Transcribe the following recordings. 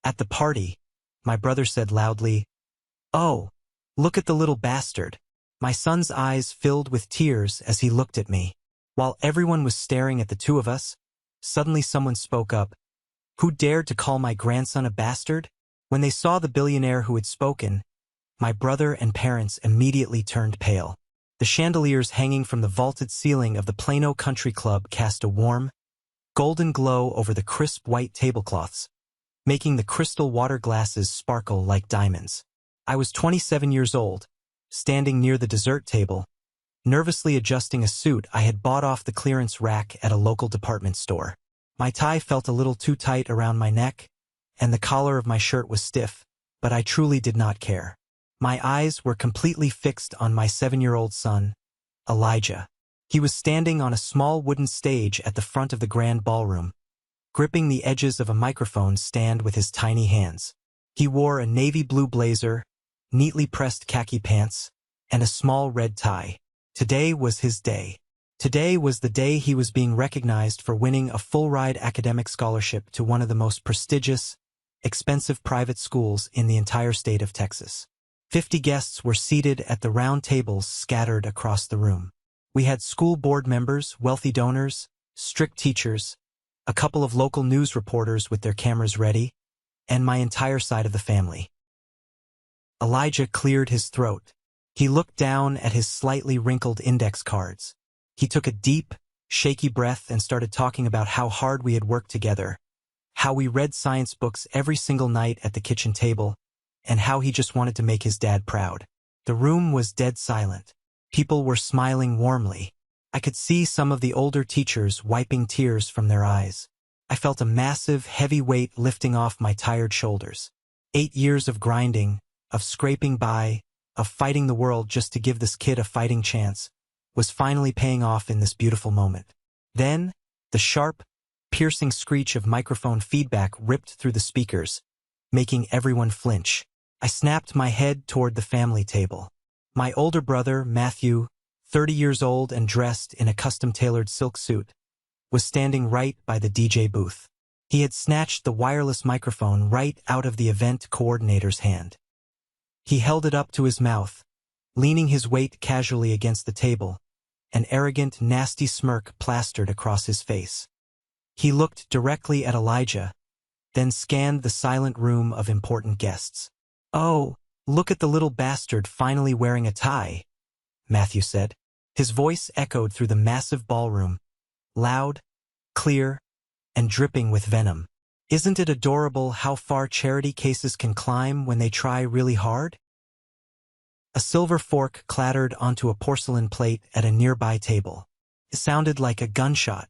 At the party, my brother said loudly, "Oh, look at the little bastard." My son's eyes filled with tears as he looked at me. While everyone was staring at the two of us, suddenly someone spoke up. Who dared to call my grandson a bastard? When they saw the billionaire who had spoken, my brother and parents immediately turned pale. The chandeliers hanging from the vaulted ceiling of the Plano Country Club cast a warm, golden glow over the crisp white tablecloths, making the crystal water glasses sparkle like diamonds. I was 27 years old, standing near the dessert table, nervously adjusting a suit I had bought off the clearance rack at a local department store. My tie felt a little too tight around my neck, and the collar of my shirt was stiff, but I truly did not care. My eyes were completely fixed on my 7-year-old son, Elijah. He was standing on a small wooden stage at the front of the grand ballroom, gripping the edges of a microphone stand with his tiny hands. He wore a navy blue blazer, neatly pressed khaki pants, and a small red tie. Today was his day. Today was the day he was being recognized for winning a full-ride academic scholarship to one of the most prestigious, expensive private schools in the entire state of Texas. 50 guests were seated at the round tables scattered across the room. We had school board members, wealthy donors, strict teachers, a couple of local news reporters with their cameras ready, and my entire side of the family. Elijah cleared his throat. He looked down at his slightly wrinkled index cards. He took a deep, shaky breath and started talking about how hard we had worked together, how we read science books every single night at the kitchen table, and how he just wanted to make his dad proud. The room was dead silent. People were smiling warmly. I could see some of the older teachers wiping tears from their eyes. I felt a massive, heavy weight lifting off my tired shoulders. 8 years of grinding, of scraping by, of fighting the world just to give this kid a fighting chance, was finally paying off in this beautiful moment. Then, the sharp, piercing screech of microphone feedback ripped through the speakers, making everyone flinch. I snapped my head toward the family table. My older brother, Matthew, 30 years old and dressed in a custom-tailored silk suit, was standing right by the DJ booth. He had snatched the wireless microphone right out of the event coordinator's hand. He held it up to his mouth, leaning his weight casually against the table, an arrogant, nasty smirk plastered across his face. He looked directly at Elijah, then scanned the silent room of important guests. "Oh, look at the little bastard finally wearing a tie," Matthew said. His voice echoed through the massive ballroom, loud, clear, and dripping with venom. "Isn't it adorable how far charity cases can climb when they try really hard?" A silver fork clattered onto a porcelain plate at a nearby table. It sounded like a gunshot.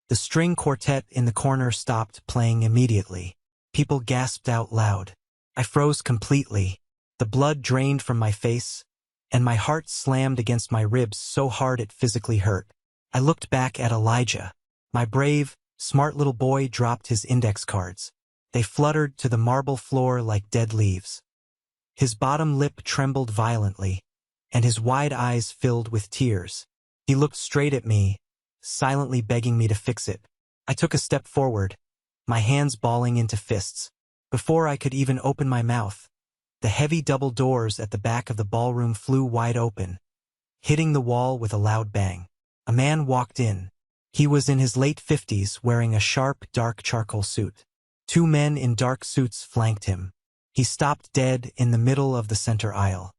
The string quartet in the corner stopped playing immediately. People gasped out loud. I froze completely. The blood drained from my face, and my heart slammed against my ribs so hard it physically hurt. I looked back at Elijah. My brave, smart little boy dropped his index cards. They fluttered to the marble floor like dead leaves. His bottom lip trembled violently, and his wide eyes filled with tears. He looked straight at me, silently begging me to fix it. I took a step forward, my hands balling into fists. Before I could even open my mouth, the heavy double doors at the back of the ballroom flew wide open, hitting the wall with a loud bang. A man walked in. He was in his late 50s, wearing a sharp, dark charcoal suit. 2 men in dark suits flanked him. He stopped dead in the middle of the center aisle.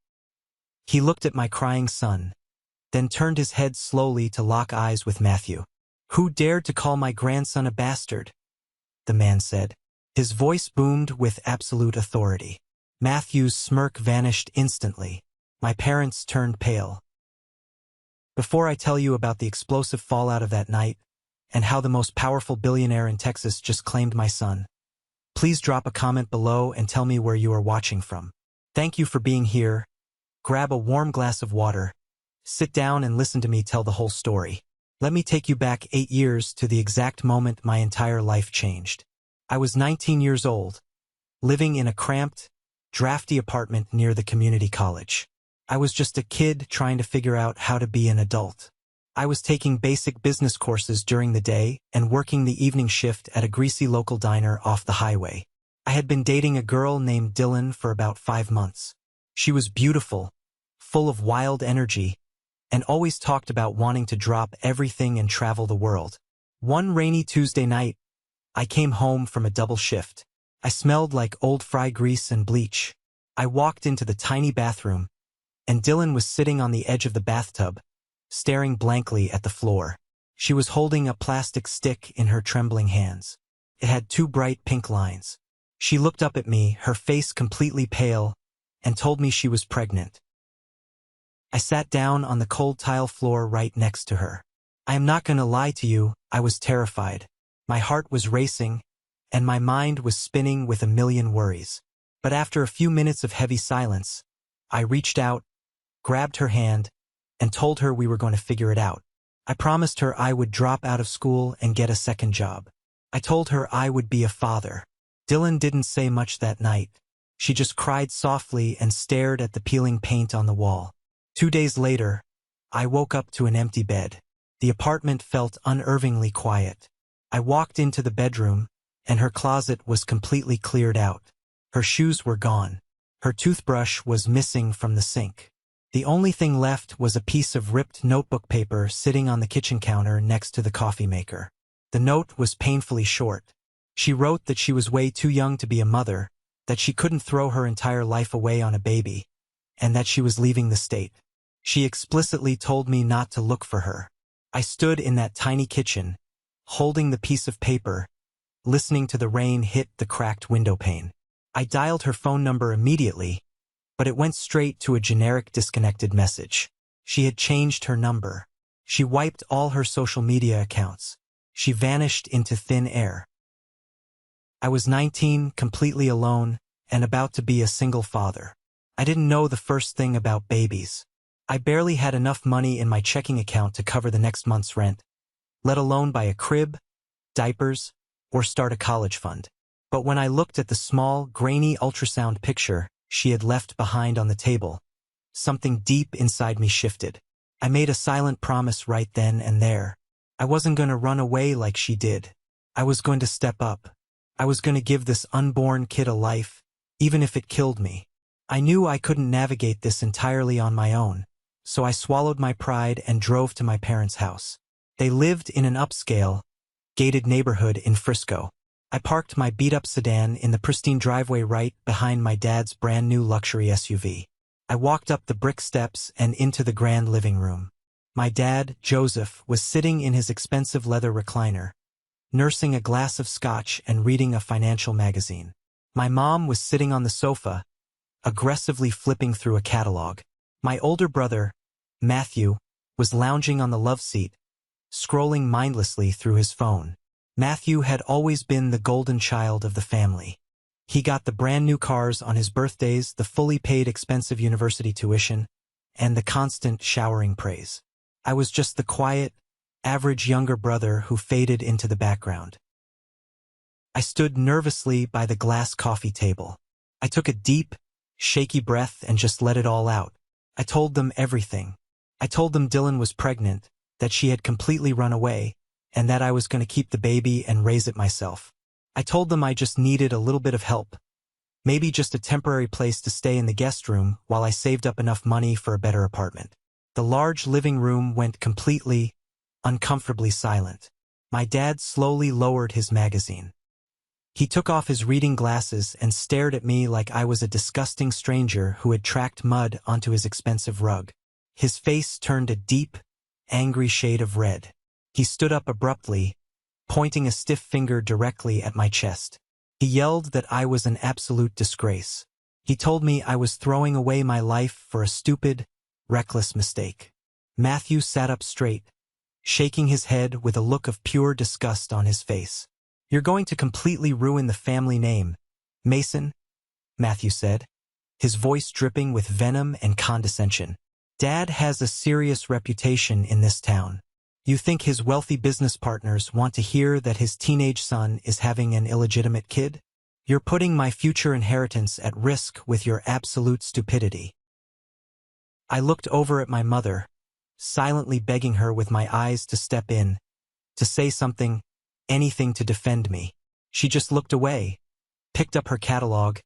He looked at my crying son, then turned his head slowly to lock eyes with Matthew. "Who dared to call my grandson a bastard?" the man said. His voice boomed with absolute authority. Matthew's smirk vanished instantly. My parents turned pale. Before I tell you about the explosive fallout of that night, and how the most powerful billionaire in Texas just claimed my son, please drop a comment below and tell me where you are watching from. Thank you for being here. Grab a warm glass of water, sit down and listen to me tell the whole story. Let me take you back 8 years to the exact moment my entire life changed. I was 19 years old, living in a cramped, drafty apartment near the community college. I was just a kid trying to figure out how to be an adult. I was taking basic business courses during the day and working the evening shift at a greasy local diner off the highway. I had been dating a girl named Dylan for about 5 months. She was beautiful, full of wild energy, and always talked about wanting to drop everything and travel the world. One rainy Tuesday night, I came home from a double shift. I smelled like old fry grease and bleach. I walked into the tiny bathroom, and Dylan was sitting on the edge of the bathtub, staring blankly at the floor. She was holding a plastic stick in her trembling hands. It had 2 bright pink lines. She looked up at me, her face completely pale, and told me she was pregnant. I sat down on the cold tile floor right next to her. I am not going to lie to you, I was terrified. My heart was racing, and my mind was spinning with a million worries. But after a few minutes of heavy silence, I reached out, grabbed her hand, and told her we were going to figure it out. I promised her I would drop out of school and get a second job. I told her I would be a father. Dylan didn't say much that night. She just cried softly and stared at the peeling paint on the wall. 2 days later, I woke up to an empty bed. The apartment felt unnervingly quiet. I walked into the bedroom, and her closet was completely cleared out. Her shoes were gone. Her toothbrush was missing from the sink. The only thing left was a piece of ripped notebook paper sitting on the kitchen counter next to the coffee maker. The note was painfully short. She wrote that she was way too young to be a mother, that she couldn't throw her entire life away on a baby, and that she was leaving the state. She explicitly told me not to look for her. I stood in that tiny kitchen, holding the piece of paper, listening to the rain hit the cracked window pane. I dialed her phone number immediately, but it went straight to a generic disconnected message. She had changed her number. She wiped all her social media accounts. She vanished into thin air. I was 19, completely alone, and about to be a single father. I didn't know the first thing about babies. I barely had enough money in my checking account to cover the next month's rent, let alone buy a crib, diapers, or start a college fund. But when I looked at the small, grainy ultrasound picture she had left behind on the table, something deep inside me shifted. I made a silent promise right then and there. I wasn't going to run away like she did. I was going to step up. I was going to give this unborn kid a life, even if it killed me. I knew I couldn't navigate this entirely on my own, so I swallowed my pride and drove to my parents' house. They lived in an upscale, gated neighborhood in Frisco. I parked my beat-up sedan in the pristine driveway right behind my dad's brand-new luxury SUV. I walked up the brick steps and into the grand living room. My dad, Joseph, was sitting in his expensive leather recliner, nursing a glass of scotch and reading a financial magazine. My mom was sitting on the sofa, aggressively flipping through a catalog. My older brother, Matthew, was lounging on the love seat, scrolling mindlessly through his phone. Matthew had always been the golden child of the family. He got the brand new cars on his birthdays, the fully paid expensive university tuition, and the constant showering praise. I was just the quiet, average younger brother who faded into the background. I stood nervously by the glass coffee table. I took a deep, shaky breath and just let it all out. I told them everything. I told them Dylan was pregnant, that she had completely run away, and that I was going to keep the baby and raise it myself. I told them I just needed a little bit of help, maybe just a temporary place to stay in the guest room while I saved up enough money for a better apartment. The large living room went completely, uncomfortably silent. My dad slowly lowered his magazine. He took off his reading glasses and stared at me like I was a disgusting stranger who had tracked mud onto his expensive rug. His face turned a deep, angry shade of red. He stood up abruptly, pointing a stiff finger directly at my chest. He yelled that I was an absolute disgrace. He told me I was throwing away my life for a stupid, reckless mistake. Matthew sat up straight, shaking his head with a look of pure disgust on his face. "You're going to completely ruin the family name, Mason," Matthew said, his voice dripping with venom and condescension. "Dad has a serious reputation in this town. You think his wealthy business partners want to hear that his teenage son is having an illegitimate kid? You're putting my future inheritance at risk with your absolute stupidity." I looked over at my mother, silently begging her with my eyes to step in, to say something, anything to defend me. She just looked away, picked up her catalog,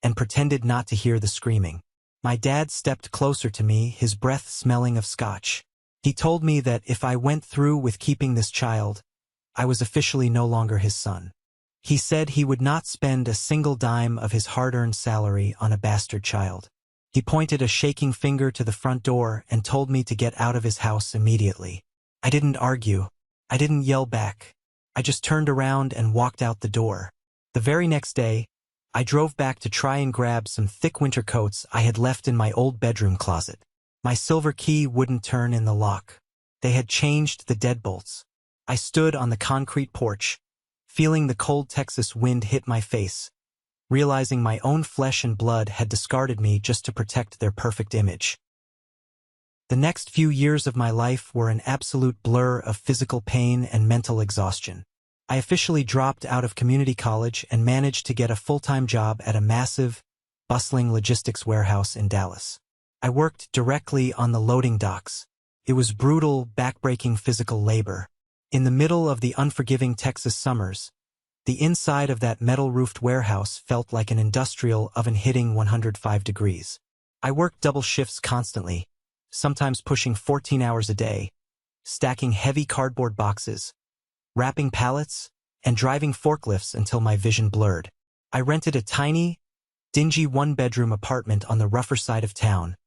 and pretended not to hear the screaming. My dad stepped closer to me, his breath smelling of scotch. He told me that if I went through with keeping this child, I was officially no longer his son. He said he would not spend a single dime of his hard-earned salary on a bastard child. He pointed a shaking finger to the front door and told me to get out of his house immediately. I didn't argue. I didn't yell back. I just turned around and walked out the door. The very next day, I drove back to try and grab some thick winter coats I had left in my old bedroom closet. My silver key wouldn't turn in the lock. They had changed the deadbolts. I stood on the concrete porch, feeling the cold Texas wind hit my face, realizing my own flesh and blood had discarded me just to protect their perfect image. The next few years of my life were an absolute blur of physical pain and mental exhaustion. I officially dropped out of community college and managed to get a full-time job at a massive, bustling logistics warehouse in Dallas. I worked directly on the loading docks. It was brutal, back-breaking physical labor. In the middle of the unforgiving Texas summers, the inside of that metal-roofed warehouse felt like an industrial oven hitting 105 degrees. I worked double shifts constantly, sometimes pushing 14 hours a day, stacking heavy cardboard boxes, wrapping pallets, and driving forklifts until my vision blurred. I rented a tiny, dingy one-bedroom apartment on the rougher side of town,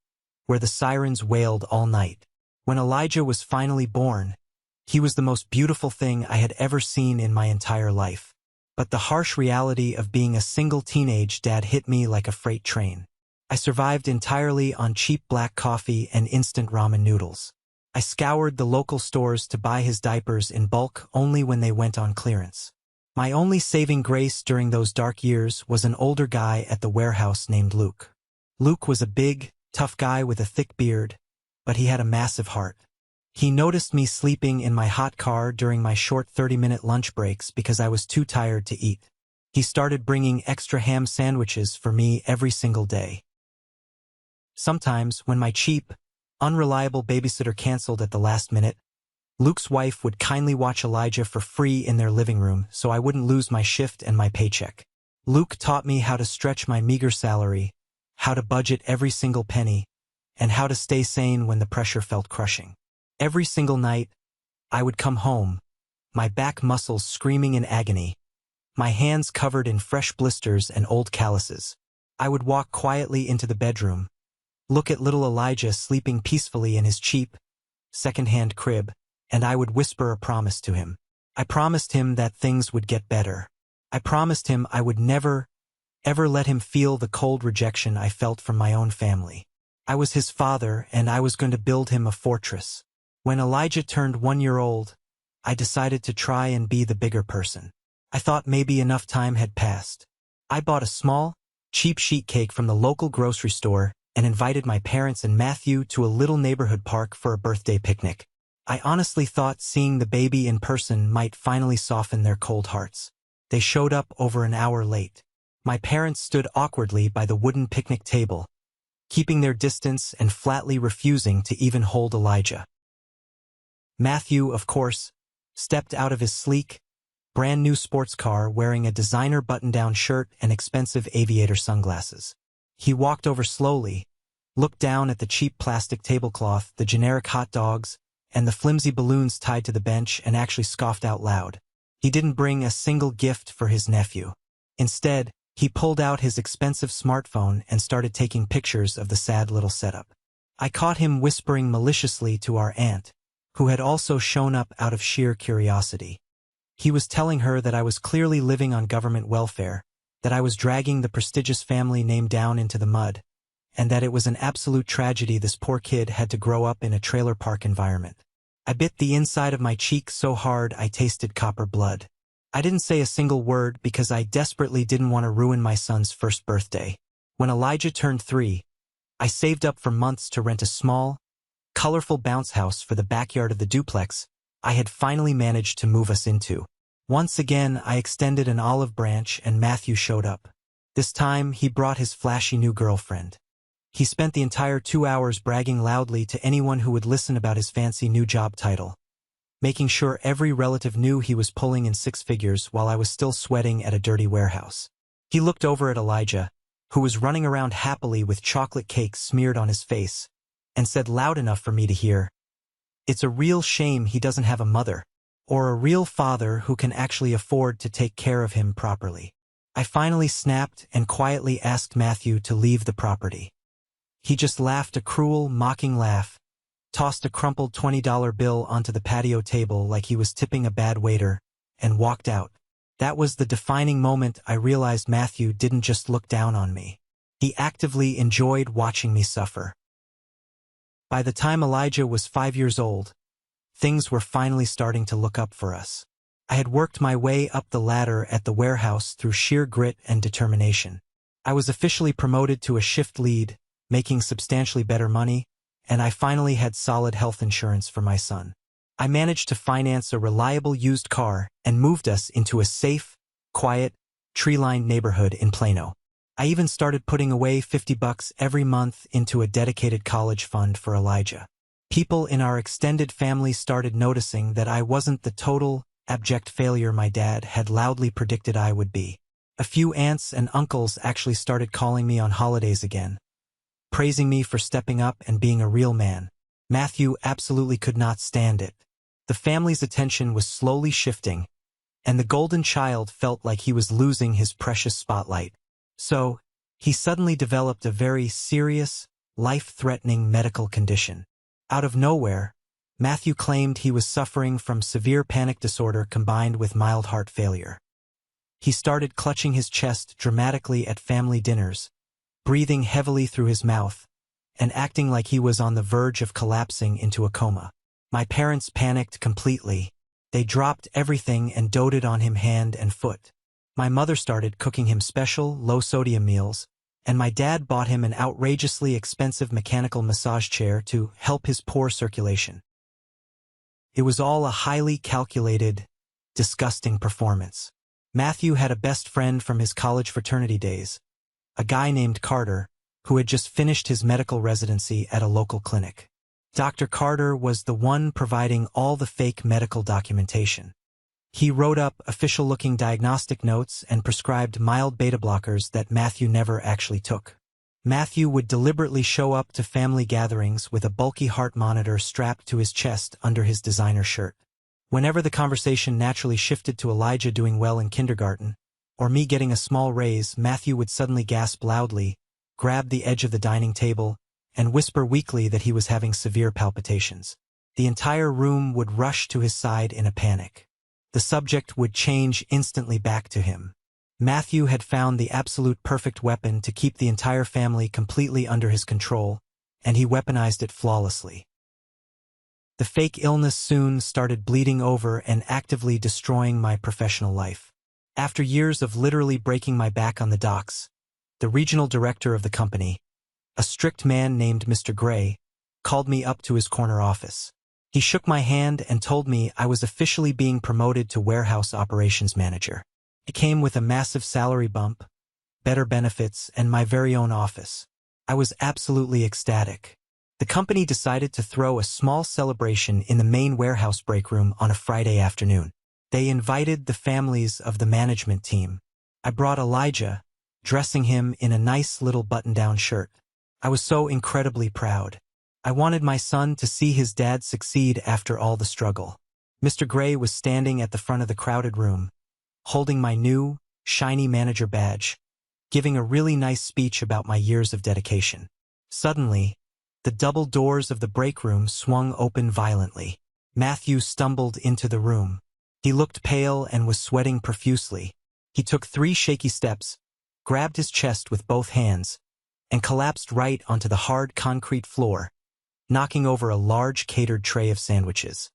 where the sirens wailed all night. When Elijah was finally born, he was the most beautiful thing I had ever seen in my entire life. But the harsh reality of being a single teenage dad hit me like a freight train. I survived entirely on cheap black coffee and instant ramen noodles. I scoured the local stores to buy his diapers in bulk only when they went on clearance. My only saving grace during those dark years was an older guy at the warehouse named Luke. Luke was a big, tough guy with a thick beard, but he had a massive heart. He noticed me sleeping in my hot car during my short 30-minute lunch breaks because I was too tired to eat. He started bringing extra ham sandwiches for me every single day. Sometimes, when my cheap, unreliable babysitter canceled at the last minute, Luke's wife would kindly watch Elijah for free in their living room so I wouldn't lose my shift and my paycheck. Luke taught me how to stretch my meager salary, how to budget every single penny, and how to stay sane when the pressure felt crushing. Every single night, I would come home, my back muscles screaming in agony, my hands covered in fresh blisters and old calluses. I would walk quietly into the bedroom, look at little Elijah sleeping peacefully in his cheap, second-hand crib, and I would whisper a promise to him. I promised him that things would get better. I promised him I would never, ever let him feel the cold rejection I felt from my own family. I was his father, and I was going to build him a fortress. When Elijah turned 1 year old, I decided to try and be the bigger person. I thought maybe enough time had passed. I bought a small, cheap sheet cake from the local grocery store and invited my parents and Matthew to a little neighborhood park for a birthday picnic. I honestly thought seeing the baby in person might finally soften their cold hearts. They showed up over an hour late. My parents stood awkwardly by the wooden picnic table, keeping their distance and flatly refusing to even hold Elijah. Matthew, of course, stepped out of his sleek, brand-new sports car wearing a designer button-down shirt and expensive aviator sunglasses. He walked over slowly, looked down at the cheap plastic tablecloth, the generic hot dogs, and the flimsy balloons tied to the bench and actually scoffed out loud. He didn't bring a single gift for his nephew. Instead, he pulled out his expensive smartphone and started taking pictures of the sad little setup. I caught him whispering maliciously to our aunt, who had also shown up out of sheer curiosity. He was telling her that I was clearly living on government welfare, that I was dragging the prestigious family name down into the mud, and that it was an absolute tragedy this poor kid had to grow up in a trailer park environment. I bit the inside of my cheek so hard I tasted copper blood. I didn't say a single word because I desperately didn't want to ruin my son's first birthday. When Elijah turned 3, I saved up for months to rent a small, colorful bounce house for the backyard of the duplex I had finally managed to move us into. Once again, I extended an olive branch and Matthew showed up. This time, he brought his flashy new girlfriend. He spent the entire 2 hours bragging loudly to anyone who would listen about his fancy new job title, making sure every relative knew he was pulling in 6 figures while I was still sweating at a dirty warehouse. He looked over at Elijah, who was running around happily with chocolate cake smeared on his face, and said loud enough for me to hear, "It's a real shame he doesn't have a mother, or a real father who can actually afford to take care of him properly." I finally snapped and quietly asked Matthew to leave the property. He just laughed a cruel, mocking laugh, tossed a crumpled $20 bill onto the patio table like he was tipping a bad waiter, and walked out. That was the defining moment I realized Matthew didn't just look down on me. He actively enjoyed watching me suffer. By the time Elijah was 5 years old, things were finally starting to look up for us. I had worked my way up the ladder at the warehouse through sheer grit and determination. I was officially promoted to a shift lead, making substantially better money, and I finally had solid health insurance for my son. I managed to finance a reliable used car and moved us into a safe, quiet, tree-lined neighborhood in Plano. I even started putting away $50 every month into a dedicated college fund for Elijah. People in our extended family started noticing that I wasn't the total, abject failure my dad had loudly predicted I would be. A few aunts and uncles actually started calling me on holidays again, praising me for stepping up and being a real man. Matthew absolutely could not stand it. The family's attention was slowly shifting, and the golden child felt like he was losing his precious spotlight. So, he suddenly developed a very serious, life-threatening medical condition. Out of nowhere, Matthew claimed he was suffering from severe panic disorder combined with mild heart failure. He started clutching his chest dramatically at family dinners, breathing heavily through his mouth, and acting like he was on the verge of collapsing into a coma. My parents panicked completely. They dropped everything and doted on him hand and foot. My mother started cooking him special, low-sodium meals, and my dad bought him an outrageously expensive mechanical massage chair to help his poor circulation. It was all a highly calculated, disgusting performance. Matthew had a best friend from his college fraternity days, a guy named Carter, who had just finished his medical residency at a local clinic. Dr. Carter was the one providing all the fake medical documentation. He wrote up official-looking diagnostic notes and prescribed mild beta blockers that Matthew never actually took. Matthew would deliberately show up to family gatherings with a bulky heart monitor strapped to his chest under his designer shirt. Whenever the conversation naturally shifted to Elijah doing well in kindergarten, or me getting a small raise, Matthew would suddenly gasp loudly, grab the edge of the dining table, and whisper weakly that he was having severe palpitations. The entire room would rush to his side in a panic. The subject would change instantly back to him. Matthew had found the absolute perfect weapon to keep the entire family completely under his control, and he weaponized it flawlessly. The fake illness soon started bleeding over and actively destroying my professional life. After years of literally breaking my back on the docks, the regional director of the company, a strict man named Mr. Gray, called me up to his corner office. He shook my hand and told me I was officially being promoted to warehouse operations manager. It came with a massive salary bump, better benefits, and my very own office. I was absolutely ecstatic. The company decided to throw a small celebration in the main warehouse break room on a Friday afternoon. They invited the families of the management team. I brought Elijah, dressing him in a nice little button-down shirt. I was so incredibly proud. I wanted my son to see his dad succeed after all the struggle. Mr. Gray was standing at the front of the crowded room, holding my new, shiny manager badge, giving a really nice speech about my years of dedication. Suddenly, the double doors of the break room swung open violently. Matthew stumbled into the room. He looked pale and was sweating profusely. He took 3 shaky steps, grabbed his chest with both hands, and collapsed right onto the hard concrete floor, knocking over a large catered tray of sandwiches.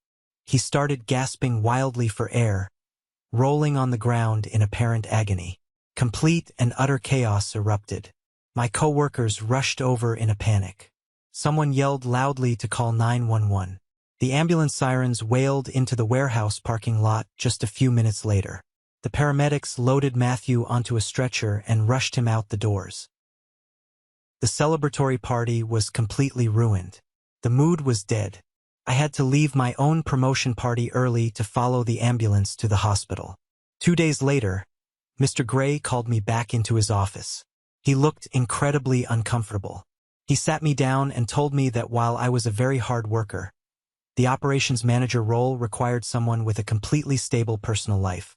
He started gasping wildly for air, rolling on the ground in apparent agony. Complete and utter chaos erupted. My coworkers rushed over in a panic. Someone yelled loudly to call 911. The ambulance sirens wailed into the warehouse parking lot just a few minutes later. The paramedics loaded Matthew onto a stretcher and rushed him out the doors. The celebratory party was completely ruined. The mood was dead. I had to leave my own promotion party early to follow the ambulance to the hospital. 2 days later, Mr. Gray called me back into his office. He looked incredibly uncomfortable. He sat me down and told me that while I was a very hard worker, the operations manager role required someone with a completely stable personal life.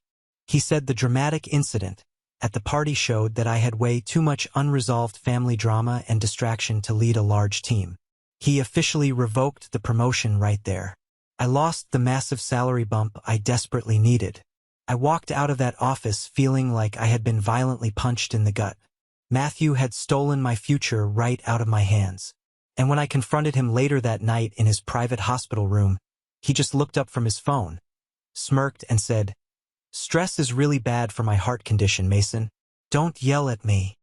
He said the dramatic incident at the party showed that I had way too much unresolved family drama and distraction to lead a large team. He officially revoked the promotion right there. I lost the massive salary bump I desperately needed. I walked out of that office feeling like I had been violently punched in the gut. Matthew had stolen my future right out of my hands. And when I confronted him later that night in his private hospital room, he just looked up from his phone, smirked and said, "Stress is really bad for my heart condition, Mason. Don't yell at me."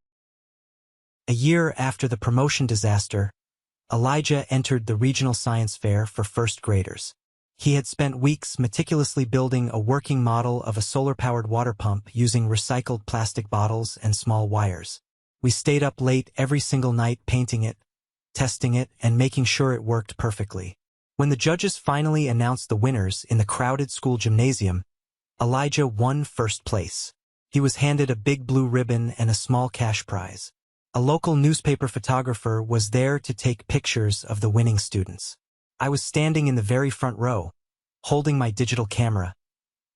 A year after the promotion disaster, Elijah entered the regional science fair for first graders. He had spent weeks meticulously building a working model of a solar-powered water pump using recycled plastic bottles and small wires. We stayed up late every single night painting it, testing it, and making sure it worked perfectly. When the judges finally announced the winners in the crowded school gymnasium, Elijah won first place. He was handed a big blue ribbon and a small cash prize. A local newspaper photographer was there to take pictures of the winning students. I was standing in the very front row, holding my digital camera,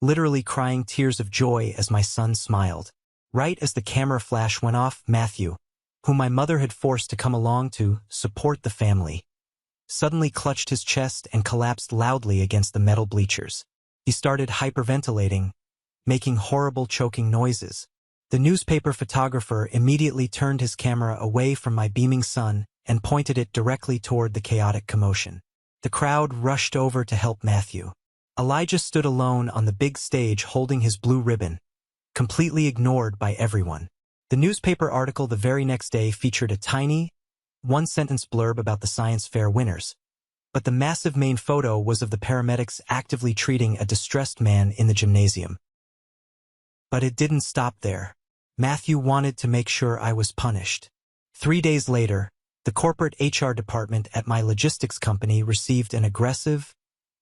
literally crying tears of joy as my son smiled. Right as the camera flash went off, Matthew, whom my mother had forced to come along to support the family, suddenly clutched his chest and collapsed loudly against the metal bleachers. He started hyperventilating, making horrible choking noises. The newspaper photographer immediately turned his camera away from my beaming son and pointed it directly toward the chaotic commotion. The crowd rushed over to help Matthew. Elijah stood alone on the big stage holding his blue ribbon, completely ignored by everyone. The newspaper article the very next day featured a tiny, one-sentence blurb about the science fair winners, but the massive main photo was of the paramedics actively treating a distressed man in the gymnasium. But it didn't stop there. Matthew wanted to make sure I was punished. 3 days later, the corporate HR department at my logistics company received an aggressive,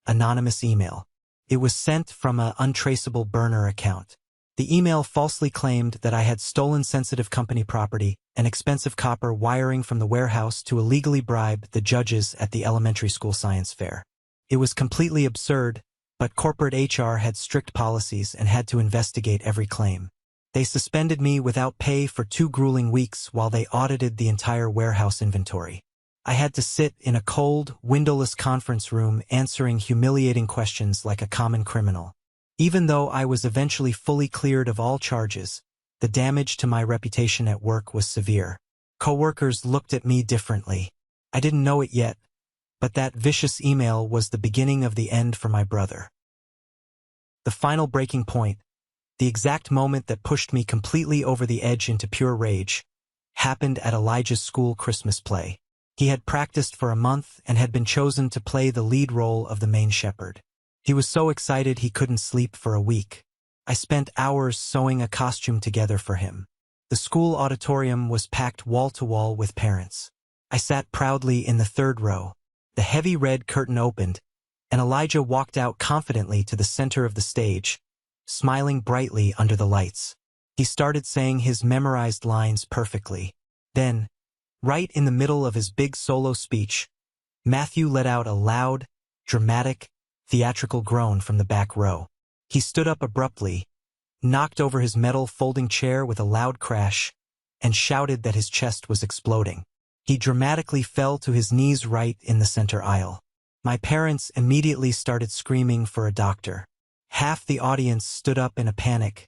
anonymous email. It was sent from an untraceable burner account. The email falsely claimed that I had stolen sensitive company property and expensive copper wiring from the warehouse to illegally bribe the judges at the elementary school science fair. It was completely absurd, but corporate HR had strict policies and had to investigate every claim. They suspended me without pay for 2 grueling weeks while they audited the entire warehouse inventory. I had to sit in a cold, windowless conference room answering humiliating questions like a common criminal. Even though I was eventually fully cleared of all charges, the damage to my reputation at work was severe. Coworkers looked at me differently. I didn't know it yet, but that vicious email was the beginning of the end for my brother. The final breaking point, the exact moment that pushed me completely over the edge into pure rage, happened at Elijah's school Christmas play. He had practiced for a month and had been chosen to play the lead role of the main shepherd. He was so excited he couldn't sleep for a week. I spent hours sewing a costume together for him. The school auditorium was packed wall-to-wall with parents. I sat proudly in the 3rd row. The heavy red curtain opened, and Elijah walked out confidently to the center of the stage, smiling brightly under the lights. He started saying his memorized lines perfectly. Then, right in the middle of his big solo speech, Matthew let out a loud, dramatic, theatrical groan from the back row. He stood up abruptly, knocked over his metal folding chair with a loud crash, and shouted that his chest was exploding. He dramatically fell to his knees right in the center aisle. My parents immediately started screaming for a doctor. Half the audience stood up in a panic,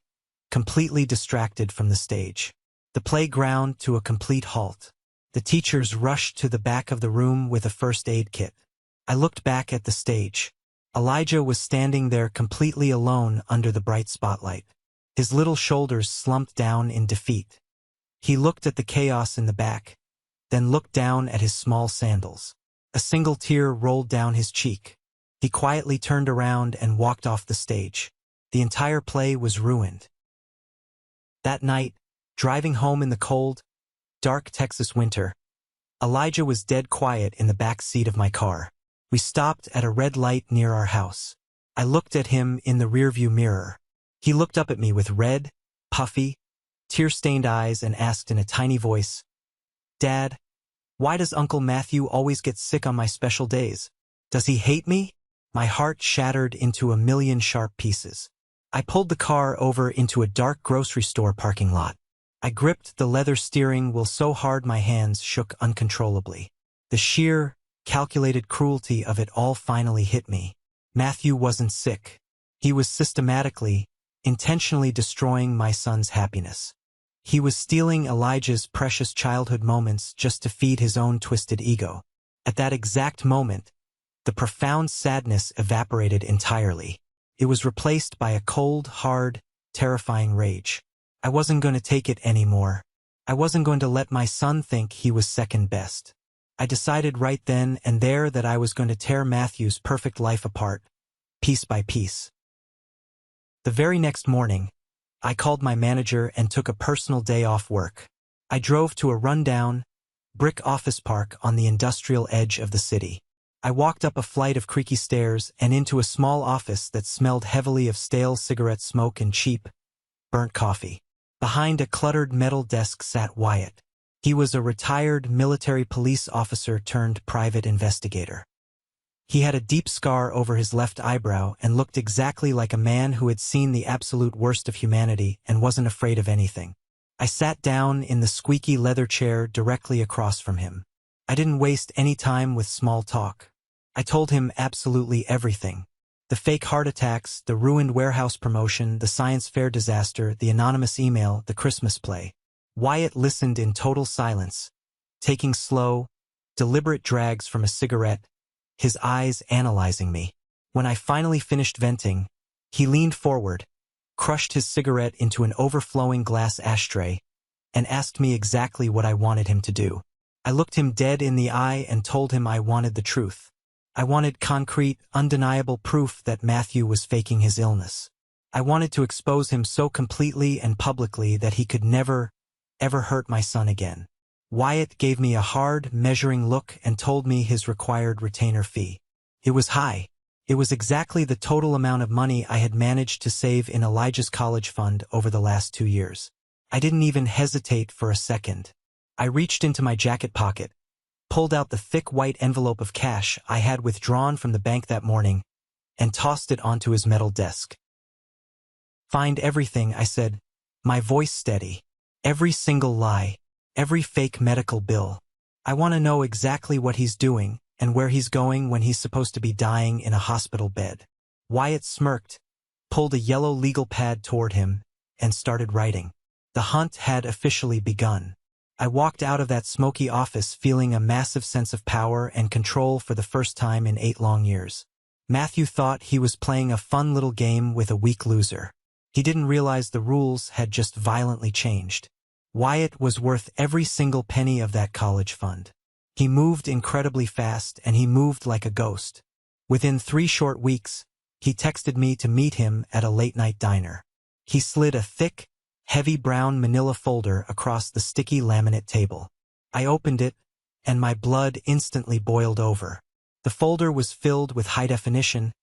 completely distracted from the stage. The play ground to a complete halt. The teachers rushed to the back of the room with a first aid kit. I looked back at the stage. Elijah was standing there completely alone under the bright spotlight. His little shoulders slumped down in defeat. He looked at the chaos in the back, then looked down at his small sandals. A single tear rolled down his cheek. He quietly turned around and walked off the stage. The entire play was ruined. That night, driving home in the cold, dark Texas winter, Elijah was dead quiet in the back seat of my car. We stopped at a red light near our house. I looked at him in the rearview mirror. He looked up at me with red, puffy, tear-stained eyes and asked in a tiny voice, "Dad, why does Uncle Matthew always get sick on my special days? Does he hate me?" My heart shattered into a million sharp pieces. I pulled the car over into a dark grocery store parking lot. I gripped the leather steering wheel so hard my hands shook uncontrollably. The sheer, calculated cruelty of it all finally hit me. Matthew wasn't sick. He was systematically, intentionally destroying my son's happiness. He was stealing Elijah's precious childhood moments just to feed his own twisted ego. At that exact moment, the profound sadness evaporated entirely. It was replaced by a cold, hard, terrifying rage. I wasn't going to take it anymore. I wasn't going to let my son think he was second best. I decided right then and there that I was going to tear Matthew's perfect life apart, piece by piece. The very next morning, I called my manager and took a personal day off work. I drove to a rundown, brick office park on the industrial edge of the city. I walked up a flight of creaky stairs and into a small office that smelled heavily of stale cigarette smoke and cheap, burnt coffee. Behind a cluttered metal desk sat Wyatt. He was a retired military police officer turned private investigator. He had a deep scar over his left eyebrow and looked exactly like a man who had seen the absolute worst of humanity and wasn't afraid of anything. I sat down in the squeaky leather chair directly across from him. I didn't waste any time with small talk. I told him absolutely everything. The fake heart attacks, the ruined warehouse promotion, the science fair disaster, the anonymous email, the Christmas play. Wyatt listened in total silence, taking slow, deliberate drags from a cigarette, his eyes analyzing me. When I finally finished venting, he leaned forward, crushed his cigarette into an overflowing glass ashtray, and asked me exactly what I wanted him to do. I looked him dead in the eye and told him I wanted the truth. I wanted concrete, undeniable proof that Matthew was faking his illness. I wanted to expose him so completely and publicly that he could never, ever hurt my son again. Wyatt gave me a hard, measuring look and told me his required retainer fee. It was high. It was exactly the total amount of money I had managed to save in Elijah's college fund over the last 2 years. I didn't even hesitate for a second. I reached into my jacket pocket, pulled out the thick white envelope of cash I had withdrawn from the bank that morning, and tossed it onto his metal desk. "Find everything," I said, my voice steady. "Every single lie, every fake medical bill. I want to know exactly what he's doing and where he's going when he's supposed to be dying in a hospital bed." Wyatt smirked, pulled a yellow legal pad toward him, and started writing. The hunt had officially begun. I walked out of that smoky office feeling a massive sense of power and control for the first time in 8 long years. Matthew thought he was playing a fun little game with a weak loser. He didn't realize the rules had just violently changed. Wyatt was worth every single penny of that college fund. He moved incredibly fast and he moved like a ghost. Within 3 short weeks, he texted me to meet him at a late-night diner. He slid a thick, heavy brown manila folder across the sticky laminate table. I opened it, and my blood instantly boiled over. The folder was filled with high-definition,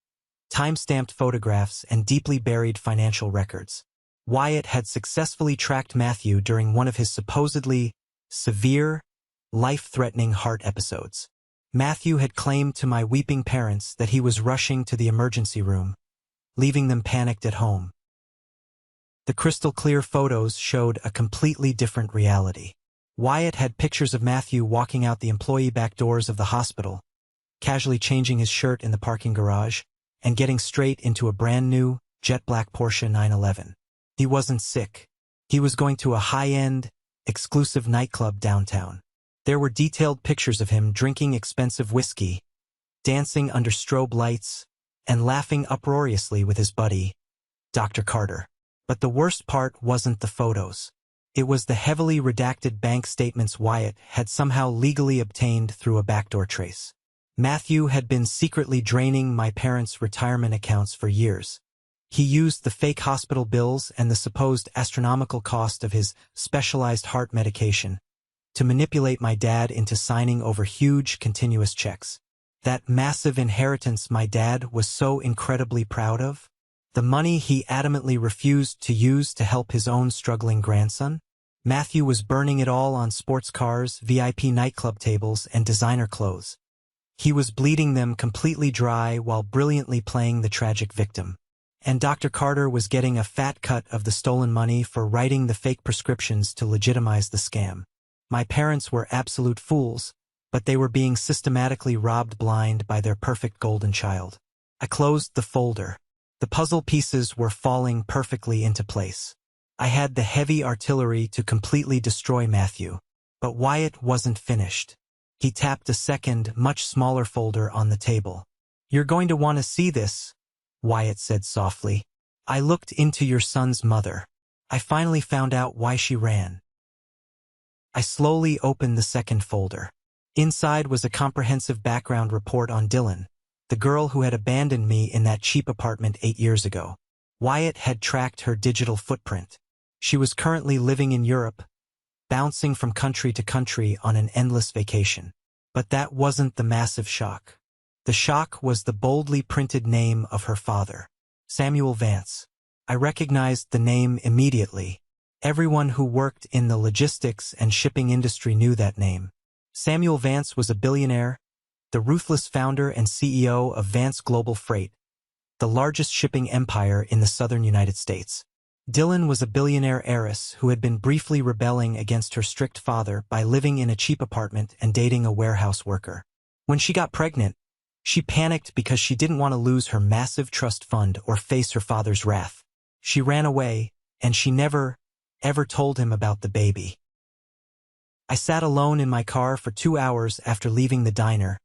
time-stamped photographs and deeply buried financial records. Wyatt had successfully tracked Matthew during one of his supposedly severe, life-threatening heart episodes. Matthew had claimed to my weeping parents that he was rushing to the emergency room, leaving them panicked at home. The crystal-clear photos showed a completely different reality. Wyatt had pictures of Matthew walking out the employee back doors of the hospital, casually changing his shirt in the parking garage, and getting straight into a brand-new, jet-black Porsche 911. He wasn't sick. He was going to a high-end, exclusive nightclub downtown. There were detailed pictures of him drinking expensive whiskey, dancing under strobe lights, and laughing uproariously with his buddy, Dr. Carter. But the worst part wasn't the photos. It was the heavily redacted bank statements Wyatt had somehow legally obtained through a backdoor trace. Matthew had been secretly draining my parents' retirement accounts for years. He used the fake hospital bills and the supposed astronomical cost of his specialized heart medication to manipulate my dad into signing over huge, continuous checks. That massive inheritance my dad was so incredibly proud of? The money he adamantly refused to use to help his own struggling grandson? Matthew was burning it all on sports cars, VIP nightclub tables, and designer clothes. He was bleeding them completely dry while brilliantly playing the tragic victim. And Dr. Carter was getting a fat cut of the stolen money for writing the fake prescriptions to legitimize the scam. My parents were absolute fools, but they were being systematically robbed blind by their perfect golden child. I closed the folder. The puzzle pieces were falling perfectly into place. I had the heavy artillery to completely destroy Matthew. But Wyatt wasn't finished. He tapped a second, much smaller folder on the table. "You're going to want to see this," Wyatt said softly. "I looked into your son's mother. I finally found out why she ran." I slowly opened the second folder. Inside was a comprehensive background report on Dylan, the girl who had abandoned me in that cheap apartment 8 years ago. Wyatt had tracked her digital footprint. She was currently living in Europe, bouncing from country to country on an endless vacation. But that wasn't the massive shock. The shock was the boldly printed name of her father, Samuel Vance. I recognized the name immediately. Everyone who worked in the logistics and shipping industry knew that name. Samuel Vance was a billionaire, the ruthless founder and CEO of Vance Global Freight, the largest shipping empire in the southern United States. Dylan was a billionaire heiress who had been briefly rebelling against her strict father by living in a cheap apartment and dating a warehouse worker. When she got pregnant, she panicked because she didn't want to lose her massive trust fund or face her father's wrath. She ran away, and she never, ever told him about the baby. I sat alone in my car for 2 hours after leaving the diner,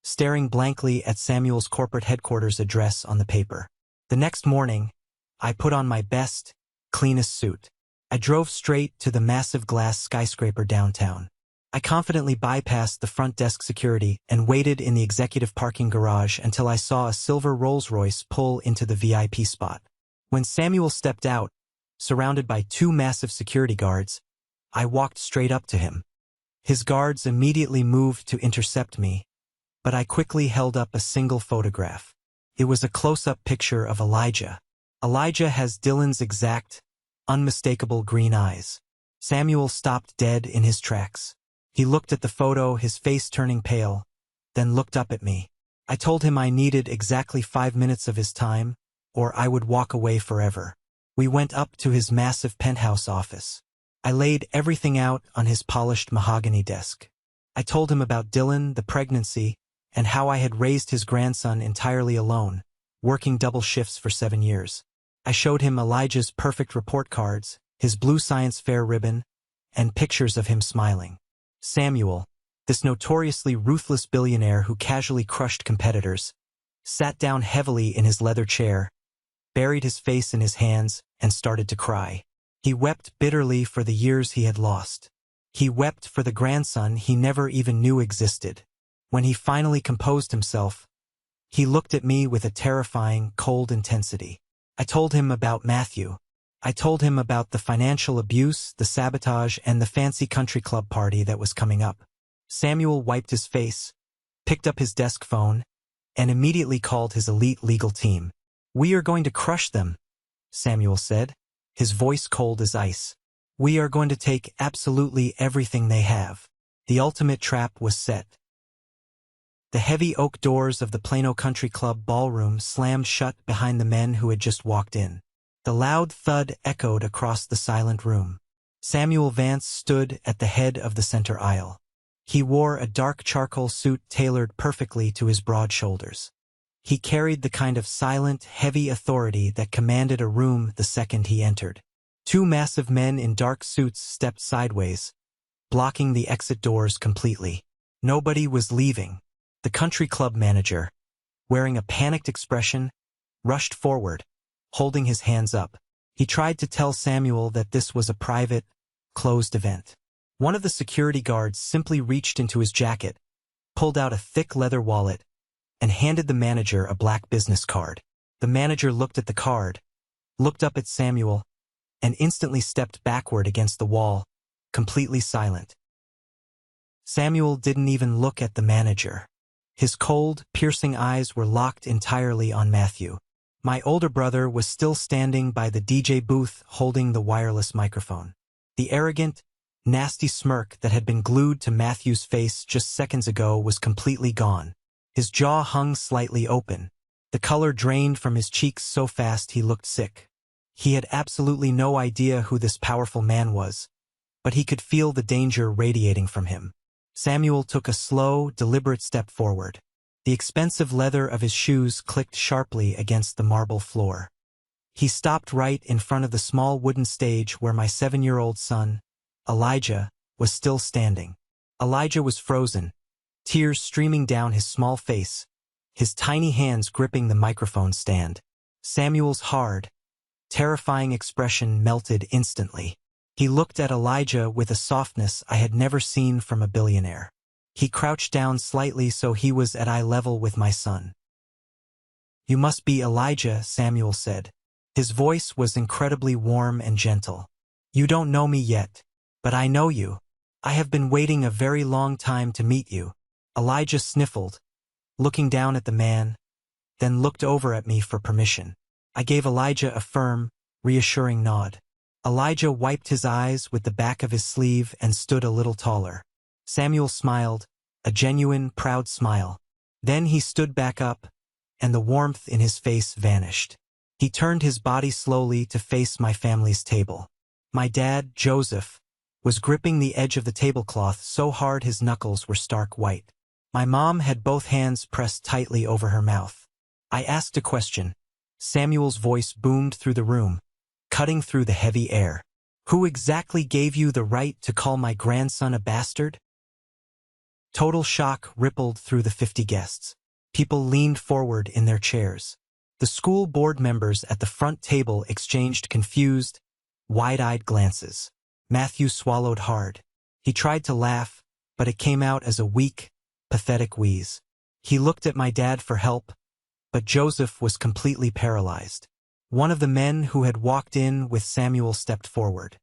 staring blankly at Samuel's corporate headquarters address on the paper. The next morning, I put on my best, cleanest suit. I drove straight to the massive glass skyscraper downtown. I confidently bypassed the front desk security and waited in the executive parking garage until I saw a silver Rolls-Royce pull into the VIP spot. When Samuel stepped out, surrounded by 2 massive security guards, I walked straight up to him. His guards immediately moved to intercept me, but I quickly held up a single photograph. It was a close-up picture of Elijah. Elijah has Dylan's exact, unmistakable green eyes. Samuel stopped dead in his tracks. He looked at the photo, his face turning pale, then looked up at me. I told him I needed exactly 5 minutes of his time, or I would walk away forever. We went up to his massive penthouse office. I laid everything out on his polished mahogany desk. I told him about Dylan, the pregnancy, and how I had raised his grandson entirely alone, working double shifts for 7 years. I showed him Elijah's perfect report cards, his blue science fair ribbon, and pictures of him smiling. Samuel, this notoriously ruthless billionaire who casually crushed competitors, sat down heavily in his leather chair, buried his face in his hands, and started to cry. He wept bitterly for the years he had lost. He wept for the grandson he never even knew existed. When he finally composed himself, he looked at me with a terrifying, cold intensity. I told him about Matthew. I told him about the financial abuse, the sabotage, and the fancy country club party that was coming up. Samuel wiped his face, picked up his desk phone, and immediately called his elite legal team. "We are going to crush them," Samuel said, his voice cold as ice. "We are going to take absolutely everything they have." The ultimate trap was set. The heavy oak doors of the Plano Country Club ballroom slammed shut behind the men who had just walked in. The loud thud echoed across the silent room. Samuel Vance stood at the head of the center aisle. He wore a dark charcoal suit tailored perfectly to his broad shoulders. He carried the kind of silent, heavy authority that commanded a room the second he entered. 2 massive men in dark suits stepped sideways, blocking the exit doors completely. Nobody was leaving. The country club manager, wearing a panicked expression, rushed forward, holding his hands up. He tried to tell Samuel that this was a private, closed event. One of the security guards simply reached into his jacket, pulled out a thick leather wallet, and handed the manager a black business card. The manager looked at the card, looked up at Samuel, and instantly stepped backward against the wall, completely silent. Samuel didn't even look at the manager. His cold, piercing eyes were locked entirely on Matthew. My older brother was still standing by the DJ booth holding the wireless microphone. The arrogant, nasty smirk that had been glued to Matthew's face just seconds ago was completely gone. His jaw hung slightly open. The color drained from his cheeks so fast he looked sick. He had absolutely no idea who this powerful man was, but he could feel the danger radiating from him. Samuel took a slow, deliberate step forward. The expensive leather of his shoes clicked sharply against the marble floor. He stopped right in front of the small wooden stage where my 7-year-old son, Elijah, was still standing. Elijah was frozen, tears streaming down his small face, his tiny hands gripping the microphone stand. Samuel's hard, terrifying expression melted instantly. He looked at Elijah with a softness I had never seen from a billionaire. He crouched down slightly so he was at eye level with my son. "You must be Elijah," Samuel said. His voice was incredibly warm and gentle. "You don't know me yet, but I know you. I have been waiting a very long time to meet you." Elijah sniffled, looking down at the man, then looked over at me for permission. I gave Elijah a firm, reassuring nod. Elijah wiped his eyes with the back of his sleeve and stood a little taller. Samuel smiled, a genuine, proud smile. Then he stood back up, and the warmth in his face vanished. He turned his body slowly to face my family's table. My dad, Joseph, was gripping the edge of the tablecloth so hard his knuckles were stark white. My mom had both hands pressed tightly over her mouth. I asked a question. Samuel's voice boomed through the room, cutting through the heavy air. "Who exactly gave you the right to call my grandson a bastard?" Total shock rippled through the 50 guests. People leaned forward in their chairs. The school board members at the front table exchanged confused, wide-eyed glances. Matthew swallowed hard. He tried to laugh, but it came out as a weak, pathetic wheeze. He looked at my dad for help, but Joseph was completely paralyzed. One of the men who had walked in with Samuel stepped forward.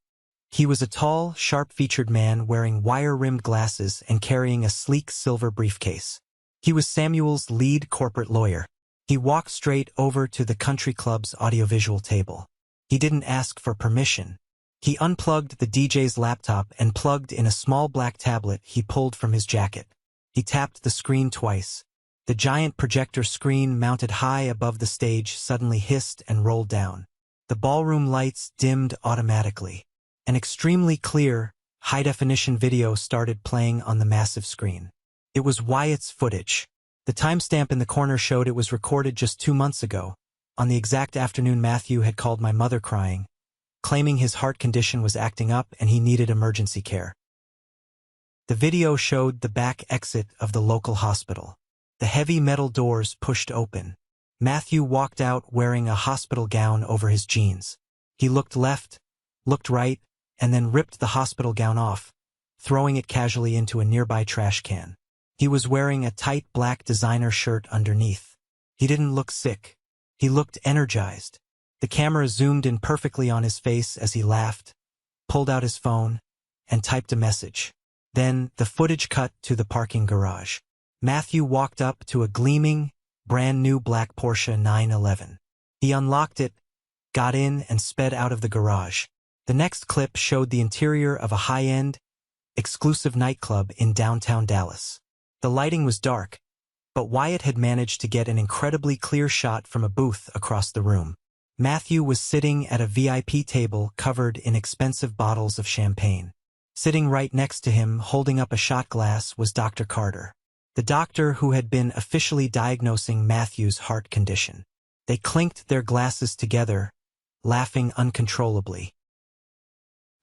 He was a tall, sharp-featured man wearing wire-rimmed glasses and carrying a sleek silver briefcase. He was Samuel's lead corporate lawyer. He walked straight over to the country club's audiovisual table. He didn't ask for permission. He unplugged the DJ's laptop and plugged in a small black tablet he pulled from his jacket. He tapped the screen twice. The giant projector screen mounted high above the stage suddenly hissed and rolled down. The ballroom lights dimmed automatically. An extremely clear, high-definition video started playing on the massive screen. It was Wyatt's footage. The timestamp in the corner showed it was recorded just 2 months ago, on the exact afternoon Matthew had called my mother crying, claiming his heart condition was acting up and he needed emergency care. The video showed the back exit of the local hospital. The heavy metal doors pushed open. Matthew walked out wearing a hospital gown over his jeans. He looked left, looked right, and then ripped the hospital gown off, throwing it casually into a nearby trash can. He was wearing a tight black designer shirt underneath. He didn't look sick. He looked energized. The camera zoomed in perfectly on his face as he laughed, pulled out his phone, and typed a message. Then the footage cut to the parking garage. Matthew walked up to a gleaming, brand-new black Porsche 911. He unlocked it, got in, and sped out of the garage. The next clip showed the interior of a high-end, exclusive nightclub in downtown Dallas. The lighting was dark, but Wyatt had managed to get an incredibly clear shot from a booth across the room. Matthew was sitting at a VIP table covered in expensive bottles of champagne. Sitting right next to him, holding up a shot glass, was Dr. Carter, the doctor who had been officially diagnosing Matthew's heart condition. They clinked their glasses together, laughing uncontrollably.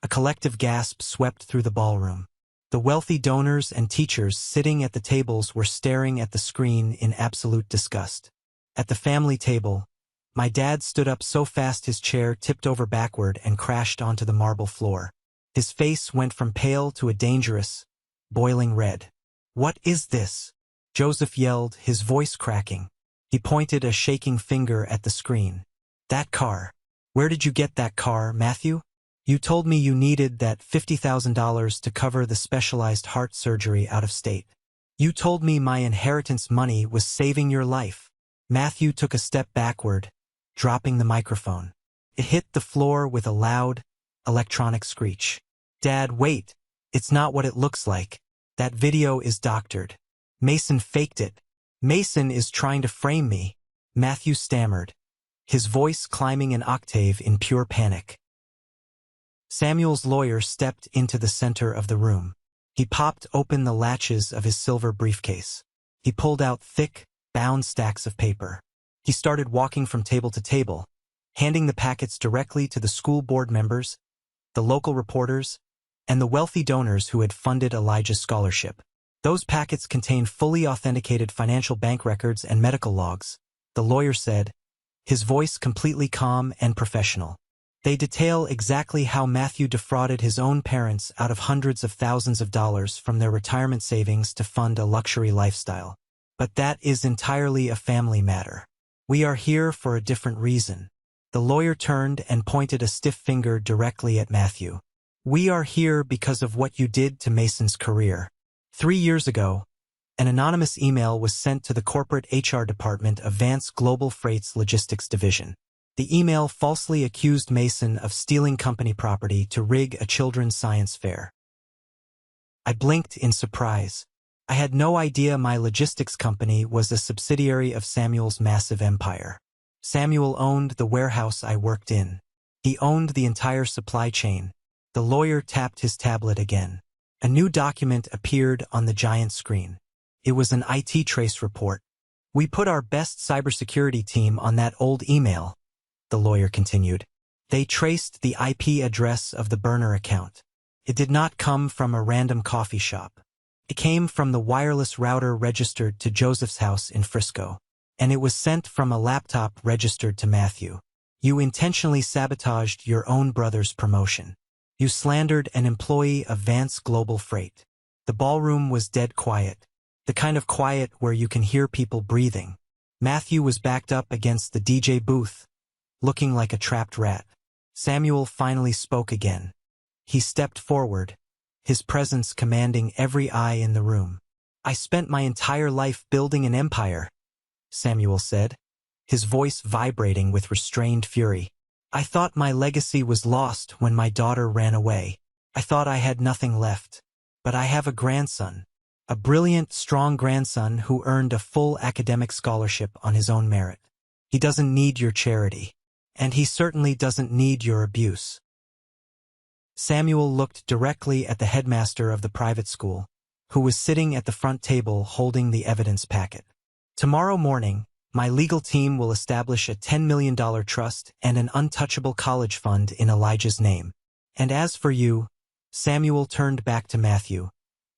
A collective gasp swept through the ballroom. The wealthy donors and teachers sitting at the tables were staring at the screen in absolute disgust. At the family table, my dad stood up so fast his chair tipped over backward and crashed onto the marble floor. His face went from pale to a dangerous, boiling red. "What is this?" Joseph yelled, his voice cracking. He pointed a shaking finger at the screen. "That car. Where did you get that car, Matthew? You told me you needed that $50,000 to cover the specialized heart surgery out of state. You told me my inheritance money was saving your life." Matthew took a step backward, dropping the microphone. It hit the floor with a loud, electronic screech. "Dad, wait. It's not what it looks like. That video is doctored. Mason faked it. Mason is trying to frame me," Matthew stammered, his voice climbing an octave in pure panic. Samuel's lawyer stepped into the center of the room. He popped open the latches of his silver briefcase. He pulled out thick, bound stacks of paper. He started walking from table to table, handing the packets directly to the school board members, the local reporters, and the wealthy donors who had funded Elijah's scholarship. Those packets contained fully authenticated financial bank records and medical logs, the lawyer said, his voice completely calm and professional. They detail exactly how Matthew defrauded his own parents out of hundreds of thousands of dollars from their retirement savings to fund a luxury lifestyle. But that is entirely a family matter. We are here for a different reason. The lawyer turned and pointed a stiff finger directly at Matthew. "We are here because of what you did to Mason's career. 3 years ago, an anonymous email was sent to the corporate HR department of Vance Global Freight's logistics division. The email falsely accused Mason of stealing company property to rig a children's science fair." I blinked in surprise. I had no idea my logistics company was a subsidiary of Samuel's massive empire. Samuel owned the warehouse I worked in. He owned the entire supply chain. The lawyer tapped his tablet again. A new document appeared on the giant screen. It was an IT trace report. "We put our best cybersecurity team on that old email," the lawyer continued. "They traced the IP address of the burner account. It did not come from a random coffee shop. It came from the wireless router registered to Joseph's house in Frisco. And it was sent from a laptop registered to Matthew. You intentionally sabotaged your own brother's promotion. You slandered an employee of Vance Global Freight." The ballroom was dead quiet, the kind of quiet where you can hear people breathing. Matthew was backed up against the DJ booth, looking like a trapped rat. Samuel finally spoke again. He stepped forward, his presence commanding every eye in the room. "I spent my entire life building an empire," Samuel said, his voice vibrating with restrained fury. "I thought my legacy was lost when my daughter ran away. I thought I had nothing left. But I have a grandson, a brilliant, strong grandson who earned a full academic scholarship on his own merit. He doesn't need your charity. And he certainly doesn't need your abuse." Samuel looked directly at the headmaster of the private school, who was sitting at the front table holding the evidence packet. "Tomorrow morning, my legal team will establish a $10 million trust and an untouchable college fund in Elijah's name. And as for you," Samuel turned back to Matthew,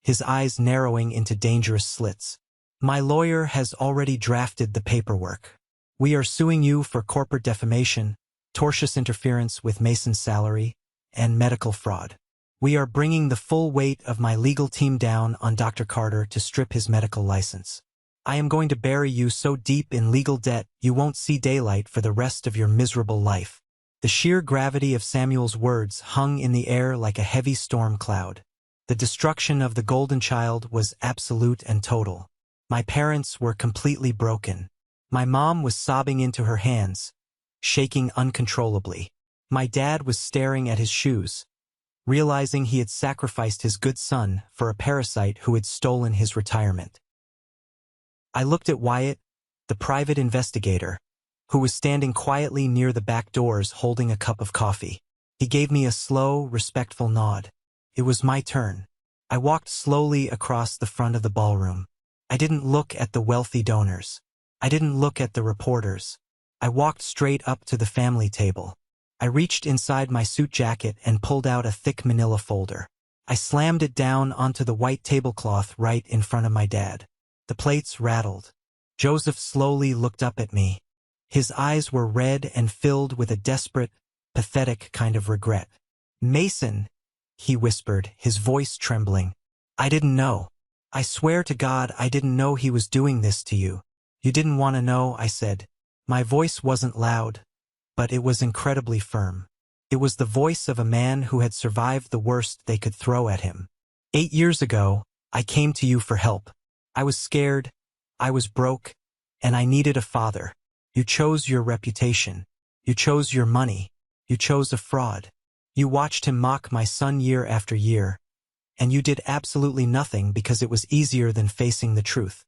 his eyes narrowing into dangerous slits, "my lawyer has already drafted the paperwork. We are suing you for corporate defamation, tortious interference with Mason's salary, and medical fraud. We are bringing the full weight of my legal team down on Dr. Carter to strip his medical license. I am going to bury you so deep in legal debt you won't see daylight for the rest of your miserable life." The sheer gravity of Samuel's words hung in the air like a heavy storm cloud. The destruction of the golden child was absolute and total. My parents were completely broken. My mom was sobbing into her hands, shaking uncontrollably. My dad was staring at his shoes, realizing he had sacrificed his good son for a parasite who had stolen his retirement. I looked at Wyatt, the private investigator, who was standing quietly near the back doors holding a cup of coffee. He gave me a slow, respectful nod. It was my turn. I walked slowly across the front of the ballroom. I didn't look at the wealthy donors. I didn't look at the reporters. I walked straight up to the family table. I reached inside my suit jacket and pulled out a thick manila folder. I slammed it down onto the white tablecloth right in front of my dad. The plates rattled. Joseph slowly looked up at me. His eyes were red and filled with a desperate, pathetic kind of regret. "Mason," he whispered, his voice trembling. "I didn't know. I swear to God I didn't know he was doing this to you." "You didn't want to know," I said. My voice wasn't loud, but it was incredibly firm. It was the voice of a man who had survived the worst they could throw at him. 8 years ago, I came to you for help. I was scared, I was broke, and I needed a father. You chose your reputation. You chose your money. You chose a fraud. You watched him mock my son year after year, and you did absolutely nothing because it was easier than facing the truth.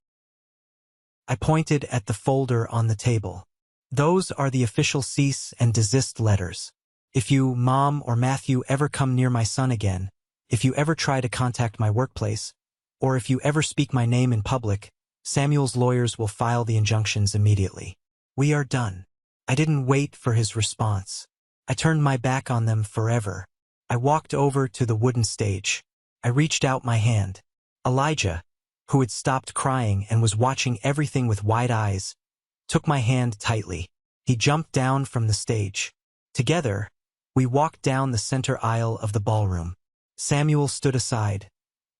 I pointed at the folder on the table. Those are the official cease and desist letters. If you, Mom or Matthew, ever come near my son again, if you ever try to contact my workplace, or if you ever speak my name in public, Samuel's lawyers will file the injunctions immediately. We are done. I didn't wait for his response. I turned my back on them forever. I walked over to the wooden stage. I reached out my hand. Elijah, who had stopped crying and was watching everything with wide eyes, took my hand tightly. He jumped down from the stage. Together, we walked down the center aisle of the ballroom. Samuel stood aside,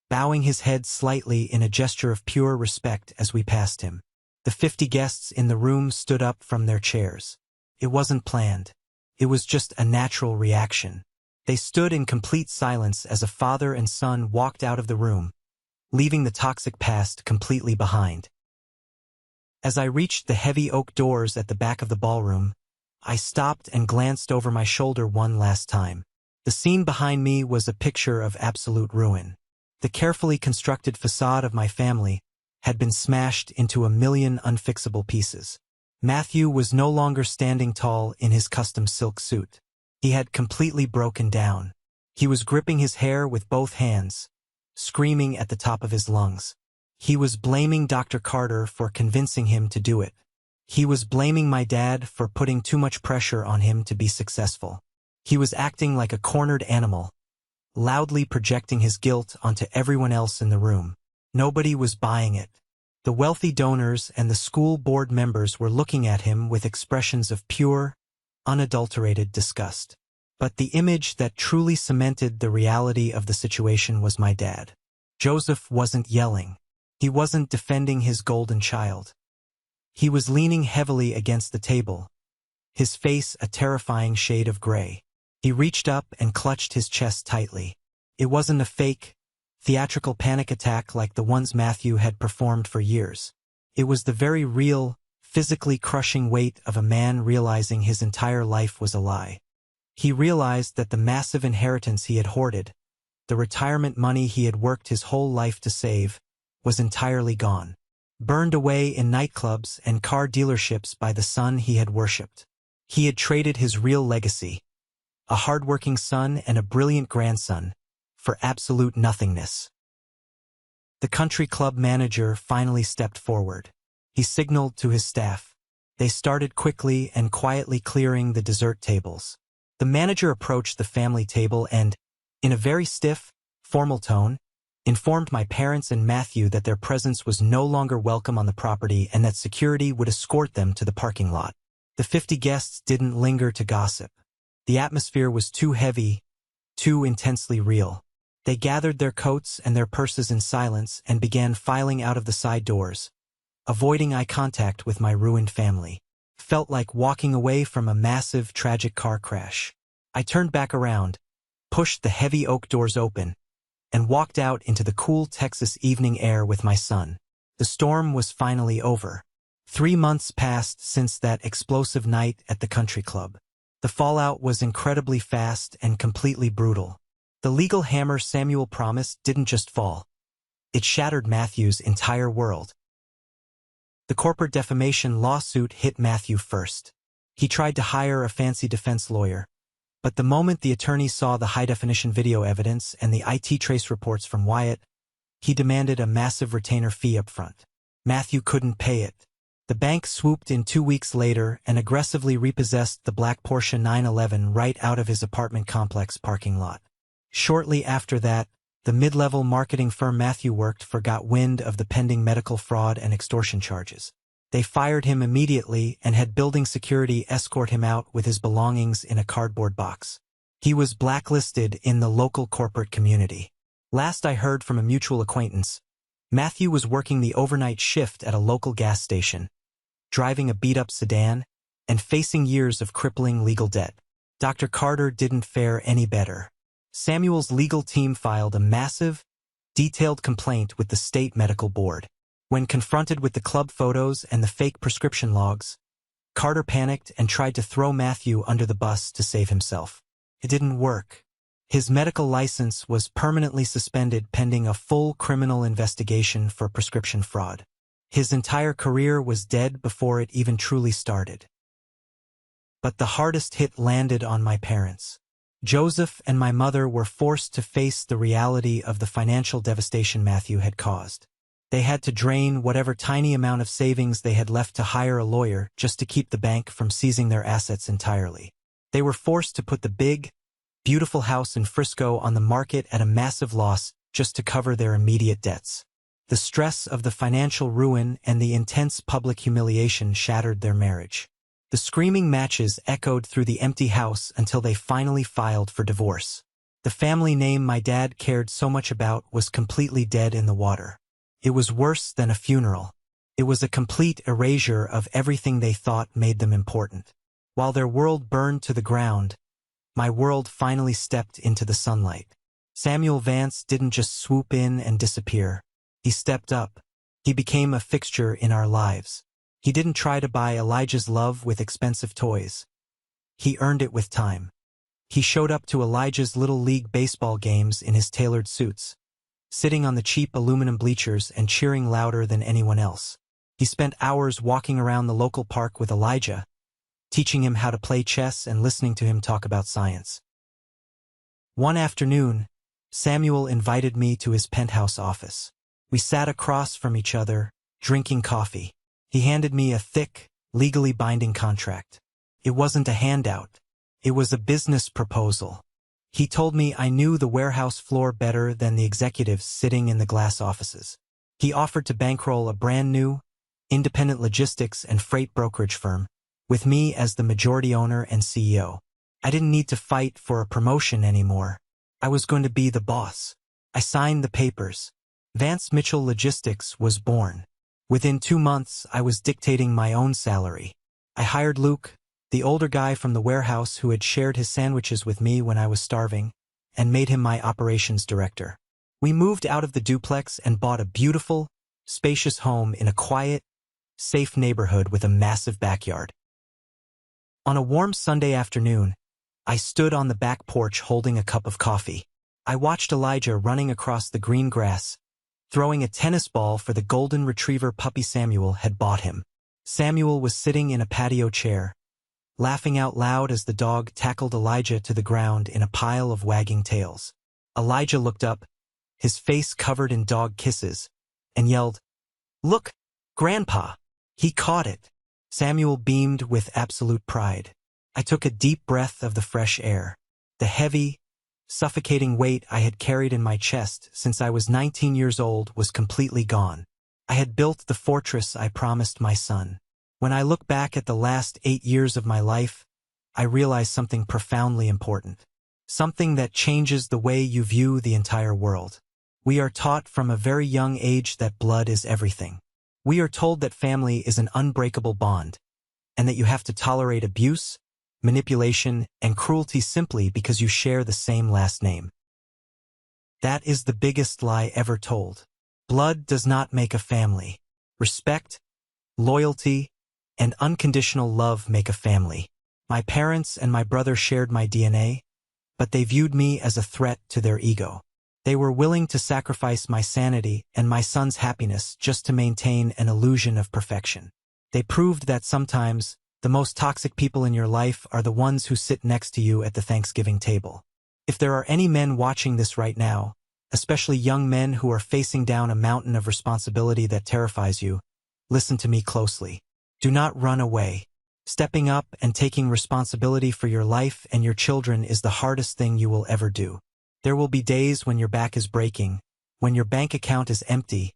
bowing his head slightly in a gesture of pure respect as we passed him. The 50 guests in the room stood up from their chairs. It wasn't planned. It was just a natural reaction. They stood in complete silence as a father and son walked out of the room, leaving the toxic past completely behind. As I reached the heavy oak doors at the back of the ballroom, I stopped and glanced over my shoulder one last time. The scene behind me was a picture of absolute ruin. The carefully constructed facade of my family had been smashed into a million unfixable pieces. Matthew was no longer standing tall in his custom silk suit. He had completely broken down. He was gripping his hair with both hands, screaming at the top of his lungs. He was blaming Dr. Carter for convincing him to do it. He was blaming my dad for putting too much pressure on him to be successful. He was acting like a cornered animal, loudly projecting his guilt onto everyone else in the room. Nobody was buying it. The wealthy donors and the school board members were looking at him with expressions of pure, unadulterated disgust. But the image that truly cemented the reality of the situation was my dad. Joseph wasn't yelling. He wasn't defending his golden child. He was leaning heavily against the table, his face a terrifying shade of gray. He reached up and clutched his chest tightly. It wasn't a fake, theatrical panic attack like the ones Matthew had performed for years. It was the very real, physically crushing weight of a man realizing his entire life was a lie. He realized that the massive inheritance he had hoarded, the retirement money he had worked his whole life to save, was entirely gone, burned away in nightclubs and car dealerships by the son he had worshipped. He had traded his real legacy, a hardworking son and a brilliant grandson, for absolute nothingness. The country club manager finally stepped forward. He signaled to his staff. They started quickly and quietly clearing the dessert tables. The manager approached the family table and, in a very stiff, formal tone, informed my parents and Matthew that their presence was no longer welcome on the property and that security would escort them to the parking lot. The 50 guests didn't linger to gossip. The atmosphere was too heavy, too intensely real. They gathered their coats and their purses in silence and began filing out of the side doors, avoiding eye contact with my ruined family. Felt like walking away from a massive, tragic car crash. I turned back around, pushed the heavy oak doors open, and walked out into the cool Texas evening air with my son. The storm was finally over. 3 months passed since that explosive night at the country club. The fallout was incredibly fast and completely brutal. The legal hammer Samuel promised didn't just fall. It shattered Matthew's entire world. The corporate defamation lawsuit hit Matthew first. He tried to hire a fancy defense lawyer, but the moment the attorney saw the high-definition video evidence and the IT trace reports from Wyatt, he demanded a massive retainer fee up front. Matthew couldn't pay it. The bank swooped in 2 weeks later and aggressively repossessed the black Porsche 911 right out of his apartment complex parking lot. Shortly after that, the mid-level marketing firm Matthew worked for got wind of the pending medical fraud and extortion charges. They fired him immediately and had building security escort him out with his belongings in a cardboard box. He was blacklisted in the local corporate community. Last I heard from a mutual acquaintance, Matthew was working the overnight shift at a local gas station, driving a beat-up sedan, and facing years of crippling legal debt. Dr. Carter didn't fare any better. Samuel's legal team filed a massive, detailed complaint with the state medical board. When confronted with the club photos and the fake prescription logs, Carter panicked and tried to throw Matthew under the bus to save himself. It didn't work. His medical license was permanently suspended pending a full criminal investigation for prescription fraud. His entire career was dead before it even truly started. But the hardest hit landed on my parents. Joseph and my mother were forced to face the reality of the financial devastation Matthew had caused. They had to drain whatever tiny amount of savings they had left to hire a lawyer just to keep the bank from seizing their assets entirely. They were forced to put the big, beautiful house in Frisco on the market at a massive loss just to cover their immediate debts. The stress of the financial ruin and the intense public humiliation shattered their marriage. The screaming matches echoed through the empty house until they finally filed for divorce. The family name my dad cared so much about was completely dead in the water. It was worse than a funeral. It was a complete erasure of everything they thought made them important. While their world burned to the ground, my world finally stepped into the sunlight. Samuel Vance didn't just swoop in and disappear. He stepped up. He became a fixture in our lives. He didn't try to buy Elijah's love with expensive toys. He earned it with time. He showed up to Elijah's Little League baseball games in his tailored suits, sitting on the cheap aluminum bleachers and cheering louder than anyone else. He spent hours walking around the local park with Elijah, teaching him how to play chess and listening to him talk about science. One afternoon, Samuel invited me to his penthouse office. We sat across from each other, drinking coffee. He handed me a thick, legally binding contract. It wasn't a handout. It was a business proposal. He told me I knew the warehouse floor better than the executives sitting in the glass offices. He offered to bankroll a brand new, independent logistics and freight brokerage firm, with me as the majority owner and CEO. I didn't need to fight for a promotion anymore. I was going to be the boss. I signed the papers. Vance Mitchell Logistics was born. Within 2 months, I was dictating my own salary. I hired Luke, the older guy from the warehouse who had shared his sandwiches with me when I was starving, and made him my operations director. We moved out of the duplex and bought a beautiful, spacious home in a quiet, safe neighborhood with a massive backyard. On a warm Sunday afternoon, I stood on the back porch holding a cup of coffee. I watched Elijah running across the green grass, throwing a tennis ball for the golden retriever puppy Samuel had bought him. Samuel was sitting in a patio chair, laughing out loud as the dog tackled Elijah to the ground in a pile of wagging tails. Elijah looked up, his face covered in dog kisses, and yelled, "Look, Grandpa!" He caught it. Samuel beamed with absolute pride. I took a deep breath of the fresh air. The heavy, suffocating weight I had carried in my chest since I was 19 years old was completely gone. I had built the fortress I promised my son. When I look back at the last 8 years of my life, I realize something profoundly important. Something that changes the way you view the entire world. We are taught from a very young age that blood is everything. We are told that family is an unbreakable bond, and that you have to tolerate abuse, manipulation, and cruelty simply because you share the same last name. That is the biggest lie ever told. Blood does not make a family. Respect, loyalty, and unconditional love make a family. My parents and my brother shared my DNA, but they viewed me as a threat to their ego. They were willing to sacrifice my sanity and my son's happiness just to maintain an illusion of perfection. They proved that sometimes the most toxic people in your life are the ones who sit next to you at the Thanksgiving table. If there are any men watching this right now, especially young men who are facing down a mountain of responsibility that terrifies you, listen to me closely. Do not run away. Stepping up and taking responsibility for your life and your children is the hardest thing you will ever do. There will be days when your back is breaking, when your bank account is empty,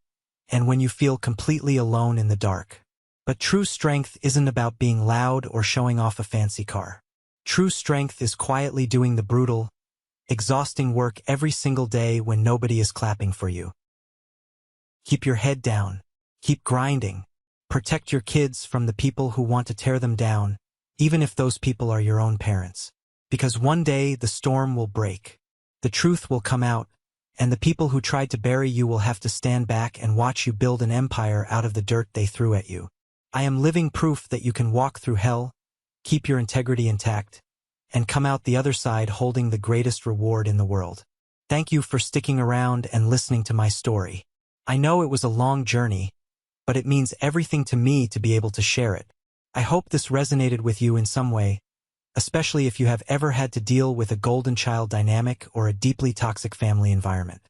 and when you feel completely alone in the dark. But true strength isn't about being loud or showing off a fancy car. True strength is quietly doing the brutal, exhausting work every single day when nobody is clapping for you. Keep your head down. Keep grinding. Protect your kids from the people who want to tear them down, even if those people are your own parents. Because one day the storm will break. The truth will come out, and the people who tried to bury you will have to stand back and watch you build an empire out of the dirt they threw at you. I am living proof that you can walk through hell, keep your integrity intact, and come out the other side holding the greatest reward in the world. Thank you for sticking around and listening to my story. I know it was a long journey, but it means everything to me to be able to share it. I hope this resonated with you in some way, especially if you have ever had to deal with a golden child dynamic or a deeply toxic family environment.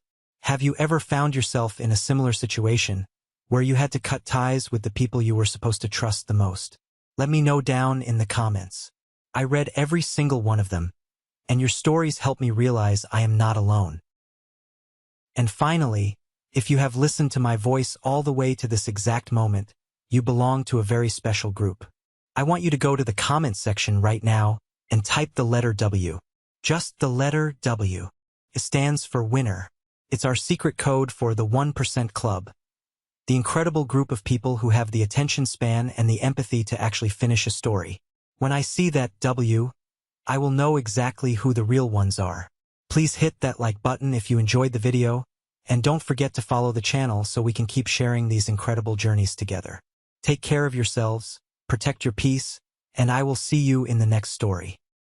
Have you ever found yourself in a similar situation where you had to cut ties with the people you were supposed to trust the most? Let me know down in the comments. I read every single one of them, and your stories help me realize I am not alone. And finally, if you have listened to my voice all the way to this exact moment, you belong to a very special group. I want you to go to the comments section right now and type the letter W. Just the letter W. It stands for winner. It's our secret code for the 1% Club, the incredible group of people who have the attention span and the empathy to actually finish a story. When I see that W, I will know exactly who the real ones are. Please hit that like button if you enjoyed the video, and don't forget to follow the channel so we can keep sharing these incredible journeys together. Take care of yourselves, protect your peace, and I will see you in the next story.